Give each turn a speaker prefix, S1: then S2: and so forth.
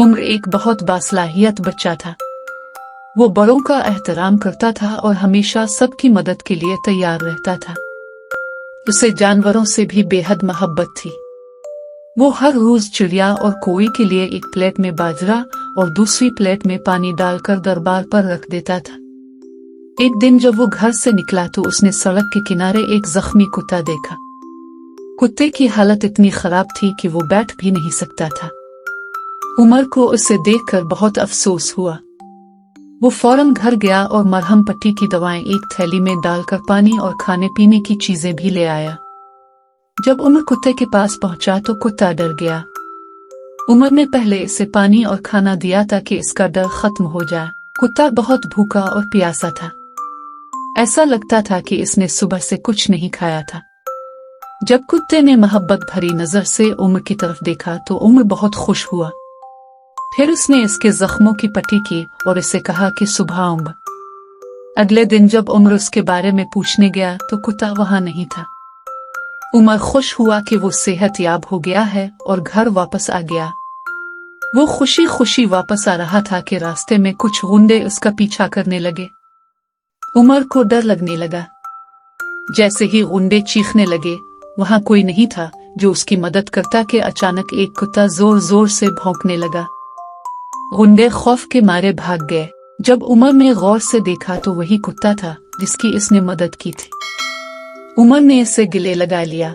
S1: उम्र एक बहुत बासलाहियत बच्चा था। वो बड़ों का एहतराम करता था और हमेशा सबकी मदद के लिए तैयार रहता था। उसे जानवरों से भी बेहद मोहब्बत थी। वो हर रोज चिड़िया और कोई के लिए एक प्लेट में बाजरा और दूसरी प्लेट में पानी डालकर दरबार पर रख देता था। एक दिन जब वो घर से निकला तो उसने सड़क के किनारे एक जख्मी कुत्ता देखा। कुत्ते की हालत इतनी खराब थी कि वो बैठ भी नहीं सकता था। उमर को उसे देखकर बहुत अफसोस हुआ। वो फौरन घर गया और मरहम पट्टी की दवाएं एक थैली में डालकर पानी और खाने पीने की चीजें भी ले आया। जब उमर कुत्ते के पास पहुंचा तो कुत्ता डर गया। उमर ने पहले इसे पानी और खाना दिया ताकि इसका डर खत्म हो जाए। कुत्ता बहुत भूखा और प्यासा था। ऐसा लगता था कि इसने सुबह से कुछ नहीं खाया था। जब कुत्ते ने मोहब्बत भरी नजर से उमर की तरफ देखा तो उमर बहुत खुश हुआ। फिर उसने इसके जख्मों की पट्टी की और इसे कहा कि सुबह आऊंगा। अगले दिन जब उमर उसके बारे में पूछने गया तो कुत्ता वहां नहीं था। उमर खुश हुआ कि वो सेहतयाब हो गया है और घर वापस आ गया। वो खुशी खुशी वापस आ रहा था कि रास्ते में कुछ गुंडे उसका पीछा करने लगे। उमर को डर लगने लगा। जैसे ही गुंडे चीखने लगे, वहां कोई नहीं था जो उसकी मदद करता कि अचानक एक कुत्ता जोर जोर से भौंकने लगा। गुंडे खौफ के मारे भाग गए। जब उमर ने गौर से देखा तो वही कुत्ता था जिसकी इसने मदद की थी। उमर ने इसे गले लगा लिया